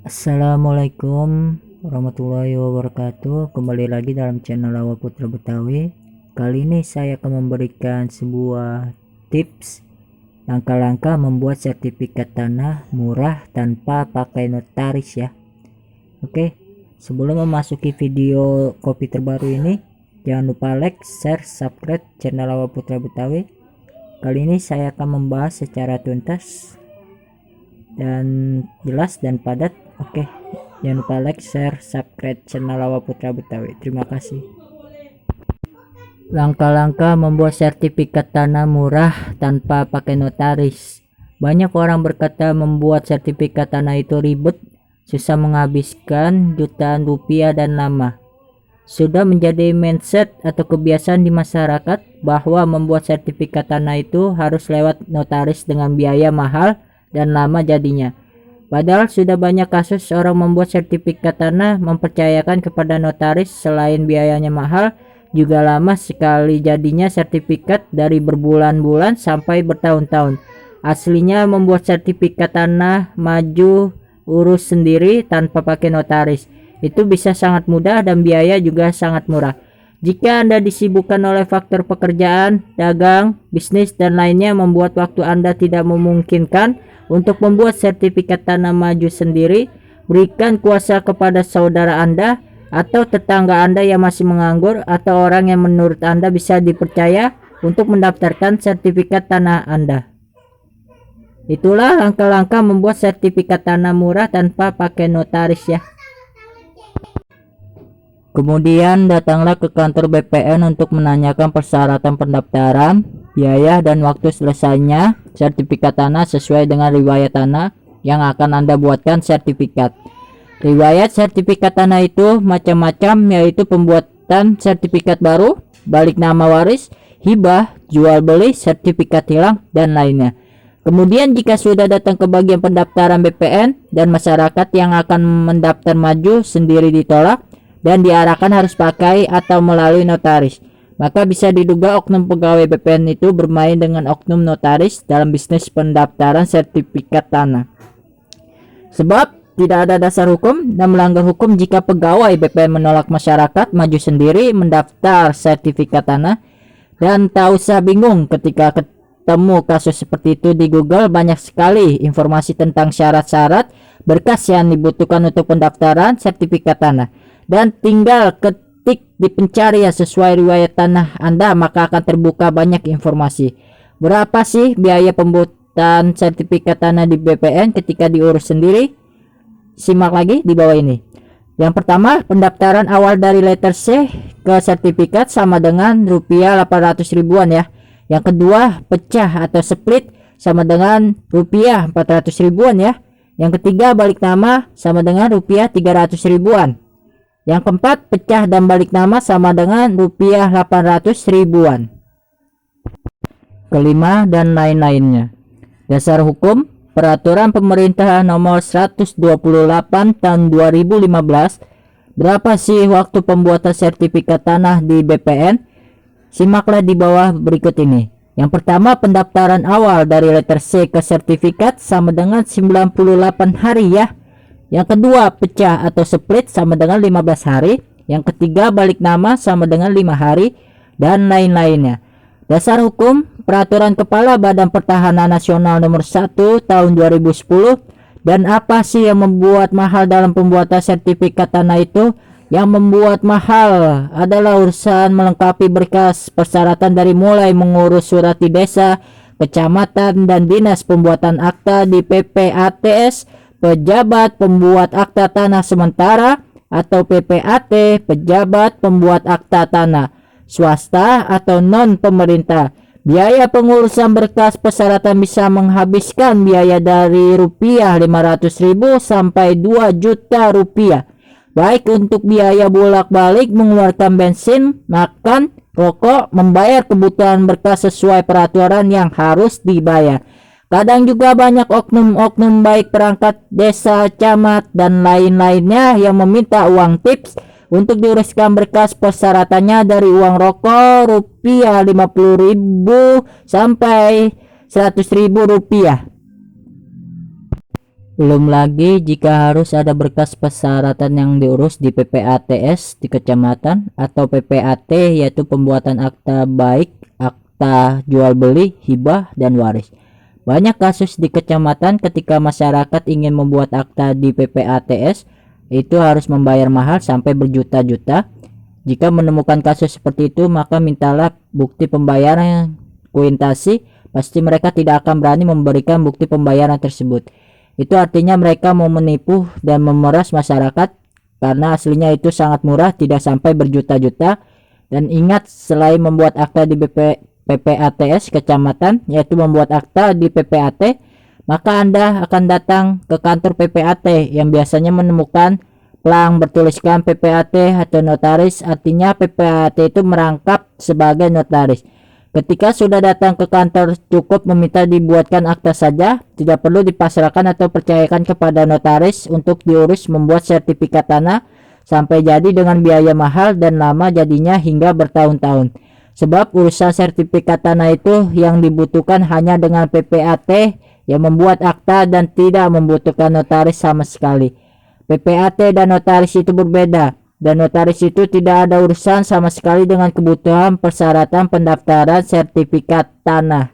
Assalamualaikum warahmatullahi wabarakatuh. Kembali lagi dalam channel Awal Putra Betawi. Kali ini saya akan memberikan sebuah tips langkah-langkah membuat sertifikat tanah murah tanpa pakai notaris ya. Oke, sebelum memasuki video kopi terbaru ini, jangan lupa like, share, subscribe channel Awal Putra Betawi. Kali ini saya akan membahas secara tuntas dan jelas dan padat. Oke, jangan lupa like, share, subscribe channel Awal Putra Betawi. Terima kasih. Langkah-langkah membuat sertifikat tanah murah tanpa pakai notaris. Banyak orang berkata membuat sertifikat tanah itu ribet, susah, menghabiskan jutaan rupiah dan lama. Sudah menjadi mindset atau kebiasaan di masyarakat bahwa membuat sertifikat tanah itu harus lewat notaris dengan biaya mahal dan lama jadinya. Padahal sudah banyak kasus orang membuat sertifikat tanah mempercayakan kepada notaris, selain biayanya mahal juga lama sekali jadinya sertifikat, dari berbulan-bulan sampai bertahun-tahun. Aslinya membuat sertifikat tanah maju urus sendiri tanpa pakai notaris. Itu bisa sangat mudah dan biaya juga sangat murah. Jika Anda disibukkan oleh faktor pekerjaan, dagang, bisnis, dan lainnya membuat waktu Anda tidak memungkinkan untuk membuat sertifikat tanah maju sendiri, berikan kuasa kepada saudara Anda atau tetangga Anda yang masih menganggur atau orang yang menurut Anda bisa dipercaya untuk mendaftarkan sertifikat tanah Anda. Itulah langkah-langkah membuat sertifikat tanah murah tanpa pakai notaris ya. Kemudian datanglah ke kantor BPN untuk menanyakan persyaratan pendaftaran, biaya, dan waktu selesainya sertifikat tanah sesuai dengan riwayat tanah yang akan Anda buatkan sertifikat. Riwayat sertifikat tanah itu macam-macam, yaitu pembuatan sertifikat baru, balik nama waris, hibah, jual beli, sertifikat hilang, dan lainnya. Kemudian jika sudah datang ke bagian pendaftaran BPN dan masyarakat yang akan mendaftar maju sendiri ditolak dan diarahkan harus pakai atau melalui notaris, maka bisa diduga oknum pegawai BPN itu bermain dengan oknum notaris dalam bisnis pendaftaran sertifikat tanah. Sebab tidak ada dasar hukum dan melanggar hukum jika pegawai BPN menolak masyarakat maju sendiri mendaftar sertifikat tanah. Dan tak usah bingung ketika ketemu kasus seperti itu di Google, banyak sekali informasi tentang syarat-syarat berkas yang dibutuhkan untuk pendaftaran sertifikat tanah. Dan tinggal ketik di pencarian sesuai riwayat tanah Anda, maka akan terbuka banyak informasi. Berapa sih biaya pembuatan sertifikat tanah di BPN ketika diurus sendiri? Simak lagi di bawah ini. Yang pertama, pendaftaran awal dari letter C ke sertifikat sama dengan rupiah 800 ribuan ya. Yang kedua, pecah atau split sama dengan rupiah 400 ribuan ya. Yang ketiga, balik nama sama dengan rupiah 300 ribuan. Yang keempat, pecah dan balik nama sama dengan rupiah 800 ribuan. Kelima, dan lain-lainnya. Dasar hukum, Peraturan Pemerintah Nomor 128 Tahun 2015. Berapa sih waktu pembuatan sertifikat tanah di BPN? Simaklah di bawah berikut ini. Yang pertama, pendaftaran awal dari letter C ke sertifikat sama dengan 98 hari ya. Yang kedua, pecah atau split sama dengan 15 hari. Yang ketiga, balik nama sama dengan 5 hari, dan lain-lainnya. Dasar hukum, Peraturan Kepala Badan Pertahanan Nasional Nomor 1 Tahun 2010. Dan apa sih yang membuat mahal dalam pembuatan sertifikat tanah itu? Yang membuat mahal adalah urusan melengkapi berkas persyaratan dari mulai mengurus surat di desa, kecamatan, dan dinas pembuatan akta di PPATS, pejabat pembuat akta tanah sementara, atau PPAT, pejabat pembuat akta tanah swasta atau non pemerintah. Biaya pengurusan berkas persyaratan bisa menghabiskan biaya dari rupiah 500.000 sampai 2 juta rupiah, baik untuk biaya bolak-balik mengeluarkan bensin, makan, rokok, membayar kebutuhan berkas sesuai peraturan yang harus dibayar. Kadang juga banyak oknum-oknum baik perangkat desa, camat, dan lain-lainnya yang meminta uang tips untuk diuruskan berkas persyaratannya dari uang rokok rupiah 50.000 sampai 100.000 rupiah. Belum lagi jika harus ada berkas persyaratan yang diurus di PPATS di kecamatan atau PPAT, yaitu pembuatan akta baik, akta jual beli, hibah, dan waris. Banyak kasus di kecamatan ketika masyarakat ingin membuat akta di PPATS itu harus membayar mahal sampai berjuta-juta. Jika menemukan kasus seperti itu, maka mintalah bukti pembayaran kuitasi. Pasti mereka tidak akan berani memberikan bukti pembayaran tersebut. Itu artinya mereka mau menipu dan memeras masyarakat, karena aslinya itu sangat murah, tidak sampai berjuta-juta. Dan ingat, selain membuat akta di PPATS kecamatan, yaitu membuat akta di PPAT, maka Anda akan datang ke kantor PPAT yang biasanya menemukan plang bertuliskan PPAT atau notaris. Artinya PPAT itu merangkap sebagai notaris. Ketika sudah datang ke kantor, cukup meminta dibuatkan akta saja, tidak perlu dipasrahkan atau percayakan kepada notaris untuk diurus membuat sertifikat tanah sampai jadi dengan biaya mahal dan lama jadinya hingga bertahun-tahun. Sebab urusan sertifikat tanah itu yang dibutuhkan hanya dengan PPAT yang membuat akta dan tidak membutuhkan notaris sama sekali. PPAT dan notaris itu berbeda. Dan notaris itu tidak ada urusan sama sekali dengan kebutuhan persyaratan pendaftaran sertifikat tanah.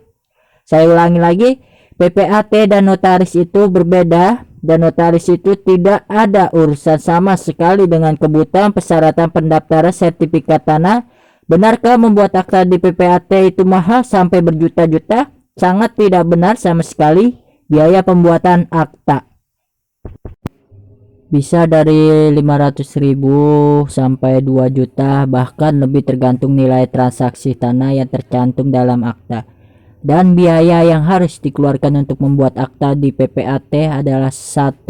Saya ulangi lagi, PPAT dan notaris itu berbeda, dan notaris itu tidak ada urusan sama sekali dengan kebutuhan persyaratan pendaftaran sertifikat tanah. Benarkah membuat akta di PPAT itu mahal sampai berjuta-juta? Sangat tidak benar sama sekali. Biaya pembuatan akta bisa dari 500.000 sampai 2 juta, bahkan lebih tergantung nilai transaksi tanah yang tercantum dalam akta. Dan biaya yang harus dikeluarkan untuk membuat akta di PPAT adalah 1%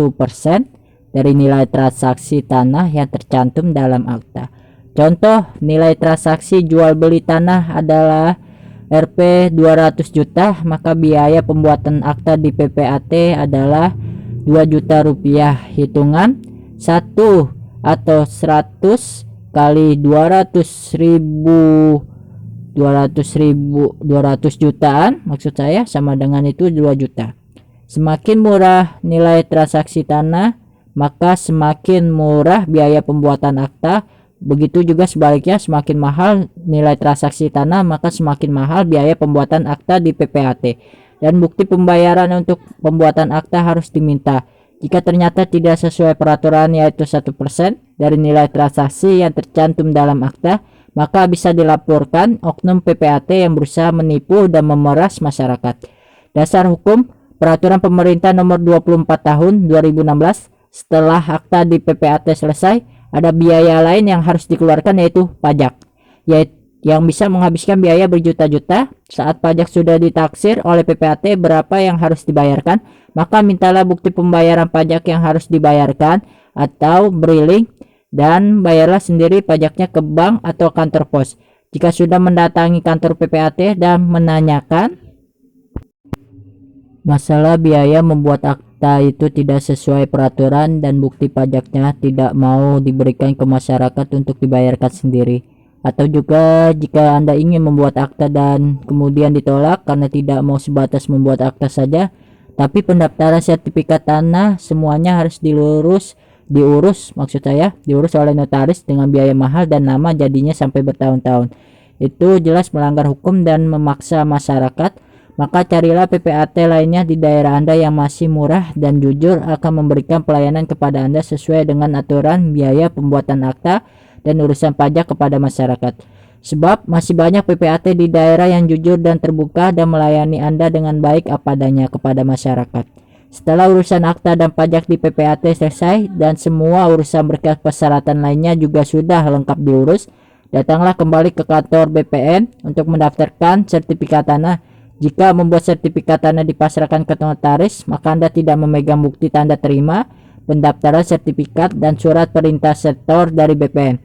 dari nilai transaksi tanah yang tercantum dalam akta. Contoh, nilai transaksi jual beli tanah adalah Rp 200 juta, maka biaya pembuatan akta di PPAT adalah 2 juta rupiah. Hitungan 1 atau 100 kali 200 jutaan maksud saya sama dengan itu 2 juta. Semakin murah nilai transaksi tanah, maka semakin murah biaya pembuatan akta. Begitu juga sebaliknya, semakin mahal nilai transaksi tanah, maka semakin mahal biaya pembuatan akta di PPAT. Dan bukti pembayaran untuk pembuatan akta harus diminta. Jika ternyata tidak sesuai peraturan, yaitu 1% dari nilai transaksi yang tercantum dalam akta, maka bisa dilaporkan oknum PPAT yang berusaha menipu dan memeras masyarakat. Dasar hukum Peraturan Pemerintah Nomor 24 Tahun 2016. Setelah akta di PPAT selesai, ada biaya lain yang harus dikeluarkan, yaitu pajak, yaitu yang bisa menghabiskan biaya berjuta-juta. Saat pajak sudah ditaksir oleh PPAT berapa yang harus dibayarkan, maka mintalah bukti pembayaran pajak yang harus dibayarkan atau beri link, dan bayarlah sendiri pajaknya ke bank atau kantor pos. Jika sudah mendatangi kantor PPAT dan menanyakan masalah biaya membuat akta itu tidak sesuai peraturan dan bukti pajaknya tidak mau diberikan ke masyarakat untuk dibayarkan sendiri, atau juga jika Anda ingin membuat akta dan kemudian ditolak karena tidak mau sebatas membuat akta saja, tapi pendaftaran sertifikat tanah semuanya harus diurus oleh notaris dengan biaya mahal dan lama jadinya sampai bertahun-tahun. Itu jelas melanggar hukum dan memaksa masyarakat. Maka carilah PPAT lainnya di daerah Anda yang masih murah dan jujur akan memberikan pelayanan kepada Anda sesuai dengan aturan biaya pembuatan akta dan urusan pajak kepada masyarakat. Sebab masih banyak PPAT di daerah yang jujur dan terbuka dan melayani Anda dengan baik apa adanya kepada masyarakat. Setelah urusan akta dan pajak di PPAT selesai dan semua urusan berkas persyaratan lainnya juga sudah lengkap diurus, datanglah kembali ke kantor BPN untuk mendaftarkan sertifikat tanah. Jika membuat sertifikat tanah dipasrahkan ke notaris, maka Anda tidak memegang bukti tanda terima, pendaftaran sertifikat, dan surat perintah setor dari BPN.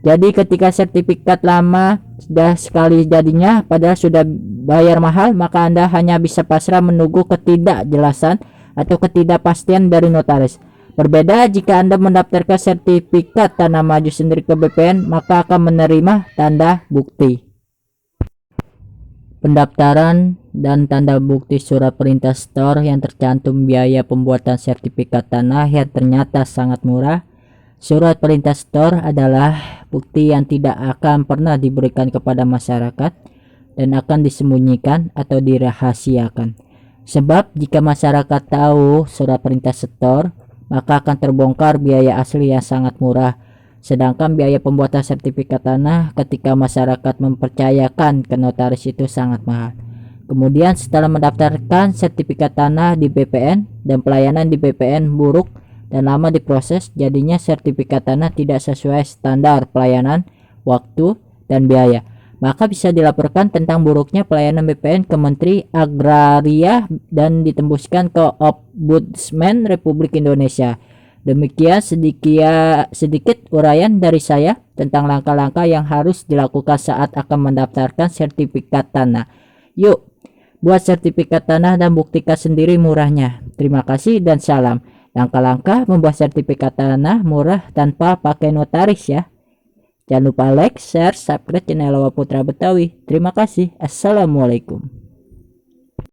Jadi ketika sertifikat lama sudah sekali jadinya padahal sudah bayar mahal, maka Anda hanya bisa pasrah menunggu ketidakjelasan atau ketidakpastian dari notaris. Berbeda jika Anda mendaftarkan sertifikat tanah maju sendiri ke BPN, maka akan menerima tanda bukti. pendaftaran dan tanda bukti surat perintah store yang tercantum biaya pembuatan sertifikat tanah yang ternyata sangat murah. Surat perintah store adalah bukti yang tidak akan pernah diberikan kepada masyarakat dan akan disembunyikan atau dirahasiakan. Sebab jika masyarakat tahu surat perintah store, maka akan terbongkar biaya asli yang sangat murah. Sedangkan biaya pembuatan sertifikat tanah ketika masyarakat mempercayakan ke notaris itu sangat mahal. Kemudian setelah mendaftarkan sertifikat tanah di BPN dan pelayanan di BPN buruk dan lama diproses, jadinya sertifikat tanah tidak sesuai standar pelayanan, waktu, dan biaya. Maka bisa dilaporkan tentang buruknya pelayanan BPN ke Menteri Agraria dan ditembuskan ke Ombudsman Republik Indonesia. Demikian sedikit uraian dari saya tentang langkah-langkah yang harus dilakukan saat akan mendaftarkan sertifikat tanah. Yuk, buat sertifikat tanah dan buktikan sendiri murahnya. Terima kasih dan salam. Langkah-langkah membuat sertifikat tanah murah tanpa pakai notaris ya. Jangan lupa like, share, subscribe channel Putra Betawi. Terima kasih. Assalamualaikum.